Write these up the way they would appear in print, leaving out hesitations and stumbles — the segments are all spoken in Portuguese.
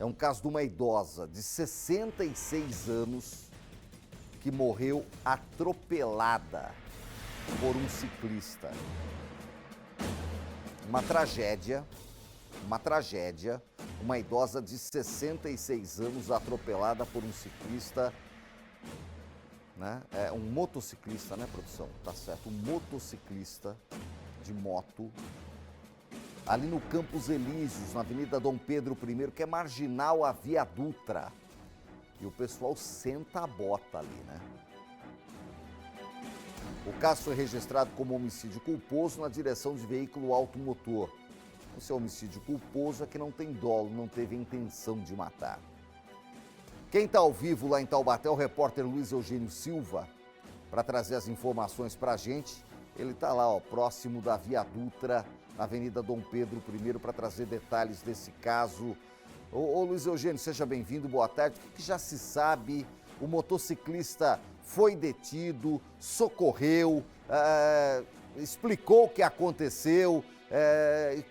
É um caso de uma idosa de 66 anos que morreu atropelada por um ciclista. Uma tragédia. Uma idosa de 66 anos atropelada por um ciclista, né? Um motociclista, né, produção? Tá certo, um motociclista de moto, ali no Campos Elíseos, na Avenida Dom Pedro I, que é marginal à Via Dutra. E o pessoal senta a bota ali, né? O caso foi registrado como homicídio culposo na direção de veículo automotor. Esse homicídio culposo é que não tem dolo, não teve intenção de matar. Quem está ao vivo lá em Taubaté é o repórter Luiz Eugênio Silva, para trazer as informações para a gente. Ele está lá, ó, próximo da Via Dutra, na Avenida Dom Pedro I, para trazer detalhes desse caso. Ô Luiz Eugênio, seja bem-vindo, boa tarde. O que já se sabe? O motociclista foi detido, socorreu, explicou o que aconteceu.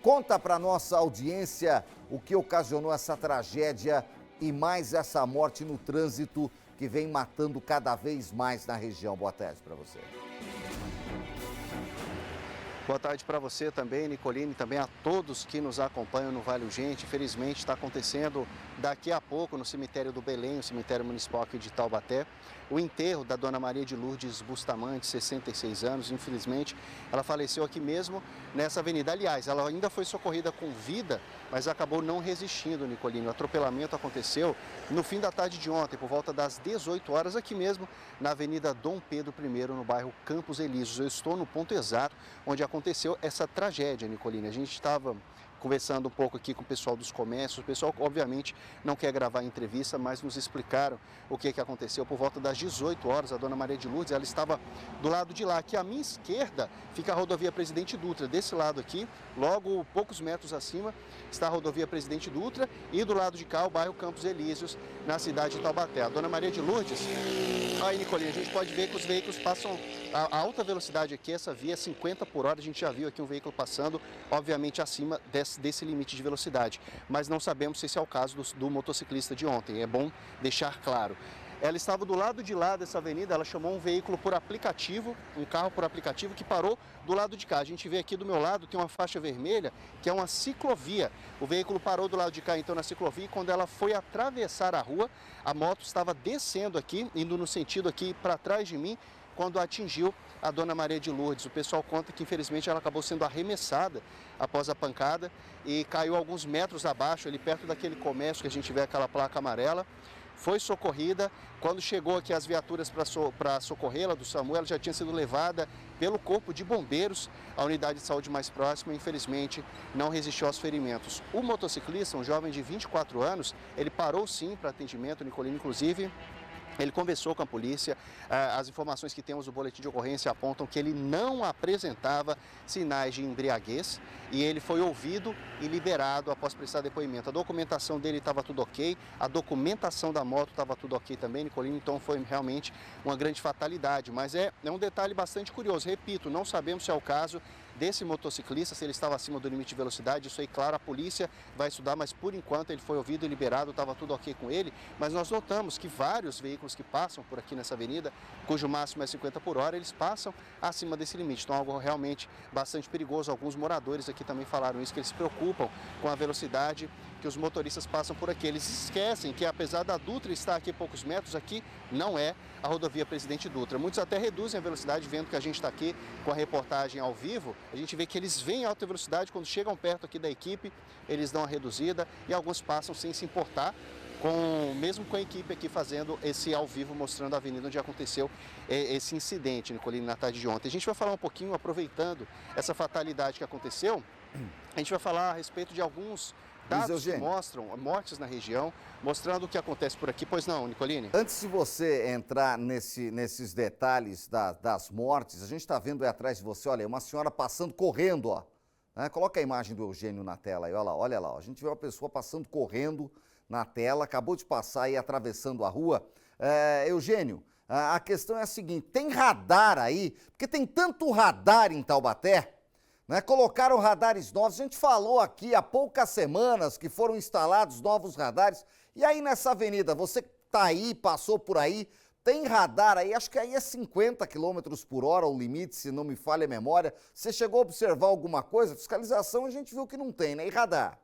Conta para nossa audiência o que ocasionou essa tragédia e mais essa morte no trânsito que vem matando cada vez mais na região. Boa tarde para você. Boa tarde para você também, Nicolini, também a todos que nos acompanham no Vale Urgente. Infelizmente está acontecendo daqui a pouco no cemitério do Belém, o cemitério municipal aqui de Taubaté, o enterro da Dona Maria de Lourdes Bustamante, 66 anos. Infelizmente, ela faleceu aqui mesmo nessa avenida. Aliás, ela ainda foi socorrida com vida, mas acabou não resistindo, Nicolini. O atropelamento aconteceu no fim da tarde de ontem, por volta das 18 horas, aqui mesmo na Avenida Dom Pedro I, no bairro Campos Elíseos. Eu estou no ponto exato onde aconteceu essa tragédia, Nicolini. A gente estava conversando um pouco aqui com o pessoal dos comércios. O pessoal, obviamente, não quer gravar a entrevista, mas nos explicaram o que aconteceu. Por volta das 18 horas, a Dona Maria de Lourdes, ela estava do lado de lá. Aqui à minha esquerda fica a rodovia Presidente Dutra. Desse lado aqui, logo poucos metros acima, está a rodovia Presidente Dutra e do lado de cá o bairro Campos Elíseos, na cidade de Taubaté. A Dona Maria de Lourdes, aí, Nicolini, a gente pode ver que os veículos passam a alta velocidade aqui, essa via é 50 por hora. A gente já viu aqui um veículo passando, obviamente, acima desse limite de velocidade, mas não sabemos se esse é o caso do motociclista de ontem. É bom deixar claro. Ela estava do lado de lá dessa avenida, ela chamou um veículo por aplicativo, um carro por aplicativo que parou do lado de cá. A gente vê aqui do meu lado, tem uma faixa vermelha, que é uma ciclovia. O veículo parou do lado de cá, então, na ciclovia, e quando ela foi atravessar a rua, a moto estava descendo aqui, indo no sentido aqui para trás de mim, quando atingiu a Dona Maria de Lourdes. O pessoal conta que, infelizmente, ela acabou sendo arremessada após a pancada e caiu alguns metros abaixo, ali perto daquele comércio que a gente vê aquela placa amarela. Foi socorrida. Quando chegou aqui as viaturas para socorrê-la do SAMU, ela já tinha sido levada pelo Corpo de Bombeiros à unidade de saúde mais próxima. Infelizmente, não resistiu aos ferimentos. O motociclista, um jovem de 24 anos, ele parou sim para atendimento, Nicolini, inclusive. Ele conversou com a polícia. As informações que temos do boletim de ocorrência apontam que ele não apresentava sinais de embriaguez e ele foi ouvido e liberado após prestar depoimento. A documentação dele estava tudo ok, a documentação da moto estava tudo ok também, Nicolini, então foi realmente uma grande fatalidade. Mas é um detalhe bastante curioso. Repito, não sabemos se é o caso desse motociclista, se ele estava acima do limite de velocidade. Isso aí, claro, a polícia vai estudar, mas por enquanto ele foi ouvido e liberado, estava tudo ok com ele. Mas nós notamos que vários veículos que passam por aqui nessa avenida, cujo máximo é 50 por hora, eles passam acima desse limite. Então, algo realmente bastante perigoso. Alguns moradores aqui também falaram isso, que eles se preocupam com a velocidade que os motoristas passam por aqui. Eles esquecem que, apesar da Dutra estar aqui a poucos metros, aqui não é a rodovia Presidente Dutra. Muitos até reduzem a velocidade, vendo que a gente está aqui com a reportagem ao vivo. A gente vê que eles vêm em alta velocidade, quando chegam perto aqui da equipe, eles dão a reduzida e alguns passam sem se importar, mesmo com a equipe aqui fazendo esse ao vivo, mostrando a avenida onde aconteceu esse incidente, Nicolini, na tarde de ontem. A gente vai falar um pouquinho, aproveitando essa fatalidade que aconteceu, a gente vai falar a respeito de alguns dados que mostram mortes na região, mostrando o que acontece por aqui. Pois não, Nicolini? Antes de você entrar nesses detalhes das mortes, a gente está vendo aí atrás de você, olha, uma senhora passando correndo, ó. Coloca a imagem do Eugênio na tela aí, olha lá. Ó. A gente vê uma pessoa passando correndo na tela, acabou de passar aí atravessando a rua. Eugênio, a questão é a seguinte, tem radar aí? Porque tem tanto radar em Taubaté, né? Colocaram radares novos. A gente falou aqui há poucas semanas que foram instalados novos radares. E aí nessa avenida, você tá aí, passou por aí, tem radar aí, acho que aí é 50 km por hora o limite, se não me falha a memória. Você chegou a observar alguma coisa? Fiscalização a gente viu que não tem, né? E radar?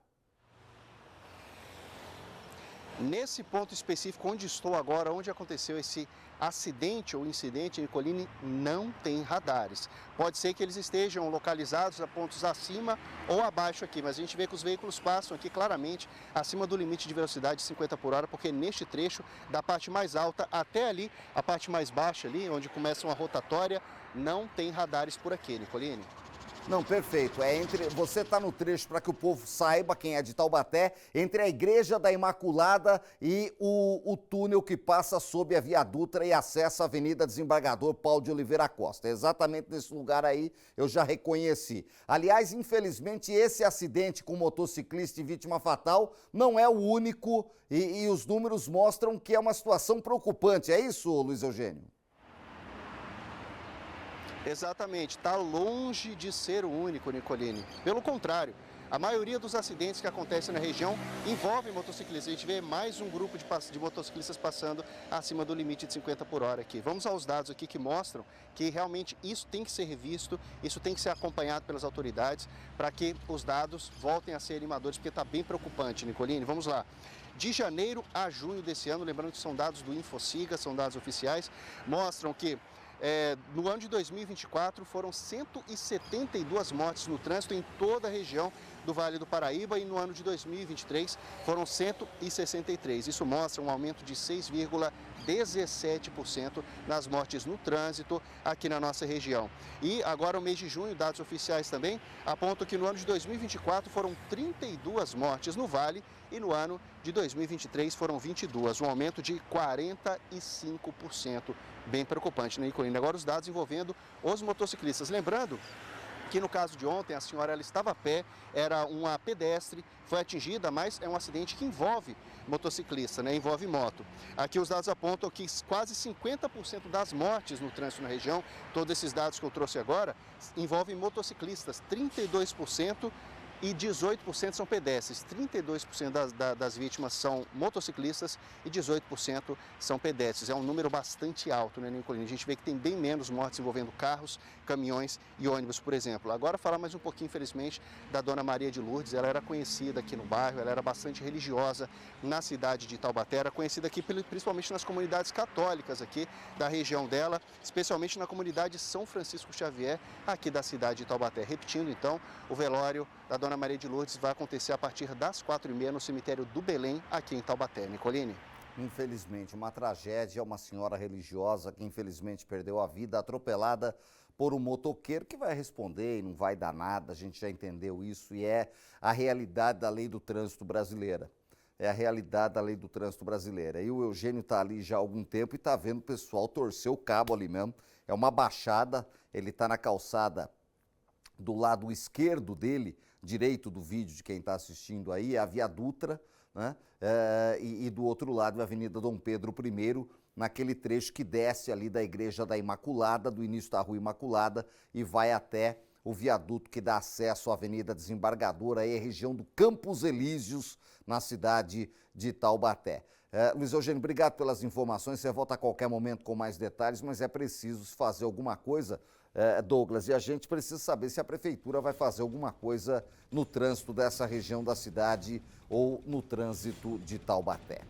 Nesse ponto específico onde estou agora, onde aconteceu esse acidente ou incidente, Nicolini, não tem radares. Pode ser que eles estejam localizados a pontos acima ou abaixo aqui, mas a gente vê que os veículos passam aqui claramente acima do limite de velocidade de 50 por hora, porque neste trecho, da parte mais alta até ali, a parte mais baixa ali, onde começa uma rotatória, não tem radares por aqui, Nicolini. Não, perfeito. Você está no trecho, para que o povo saiba, quem é de Taubaté, entre a Igreja da Imaculada e o túnel que passa sob a Via Dutra e acessa a Avenida Desembargador Paulo de Oliveira Costa. Exatamente nesse lugar aí eu já reconheci. Aliás, infelizmente, esse acidente com motociclista e vítima fatal não é o único e os números mostram que é uma situação preocupante. É isso, Luiz Eugênio? Exatamente, está longe de ser o único, Nicolini. Pelo contrário, a maioria dos acidentes que acontecem na região envolvem motociclistas. A gente vê mais um grupo de motociclistas passando acima do limite de 50 por hora aqui. Vamos aos dados aqui que mostram que realmente isso tem que ser revisto, isso tem que ser acompanhado pelas autoridades para que os dados voltem a ser animadores, porque está bem preocupante, Nicolini. Vamos lá. De janeiro a junho desse ano, lembrando que são dados do Infociga, são dados oficiais, mostram que no ano de 2024 foram 172 mortes no trânsito em toda a região do Vale do Paraíba e no ano de 2023 foram 163. Isso mostra um aumento de 6,17% nas mortes no trânsito aqui na nossa região. E agora o mês de junho, dados oficiais também, apontam que no ano de 2024 foram 32 mortes no Vale e no ano de 2023 foram 22, um aumento de 45%. Bem preocupante, né, Nicolini? Agora os dados envolvendo os motociclistas. Lembrando que no caso de ontem, a senhora ela estava a pé, era uma pedestre, foi atingida, mas é um acidente que envolve motociclista, né? Envolve moto. Aqui os dados apontam que quase 50% das mortes no trânsito na região, todos esses dados que eu trouxe agora, envolvem motociclistas, 32%. E 18% são pedestres, 32% das vítimas são motociclistas e 18% são pedestres. É um número bastante alto, né, Nicolini? A gente vê que tem bem menos mortes envolvendo carros, caminhões e ônibus, por exemplo. Agora falar mais um pouquinho, infelizmente, da Dona Maria de Lourdes. Ela era conhecida aqui no bairro, ela era bastante religiosa na cidade de Taubaté, era conhecida aqui principalmente nas comunidades católicas aqui da região dela, especialmente na comunidade São Francisco Xavier, aqui da cidade de Taubaté. Repetindo, então, o velório da Dona Maria de Lourdes vai acontecer a partir das 4h30 no cemitério do Belém, aqui em Taubaté. Nicolini? Infelizmente, uma tragédia, uma senhora religiosa que infelizmente perdeu a vida atropelada por um motoqueiro que vai responder e não vai dar nada, a gente já entendeu isso e é a realidade da lei do trânsito brasileira. É a realidade da lei do trânsito brasileira. E o Eugênio está ali já há algum tempo e está vendo o pessoal torcer o cabo ali mesmo. É uma baixada, ele está na calçada do lado esquerdo dele, direito do vídeo de quem está assistindo aí, é a Via Dutra, né? E do outro lado a Avenida Dom Pedro I, naquele trecho que desce ali da Igreja da Imaculada, do início da Rua Imaculada, e vai até o viaduto que dá acesso à Avenida Desembargador, aí a região do Campos Elíseos, na cidade de Taubaté. Luiz Eugênio, obrigado pelas informações, você volta a qualquer momento com mais detalhes, mas é preciso fazer alguma coisa, Douglas, e a gente precisa saber se a prefeitura vai fazer alguma coisa no trânsito dessa região da cidade ou no trânsito de Taubaté.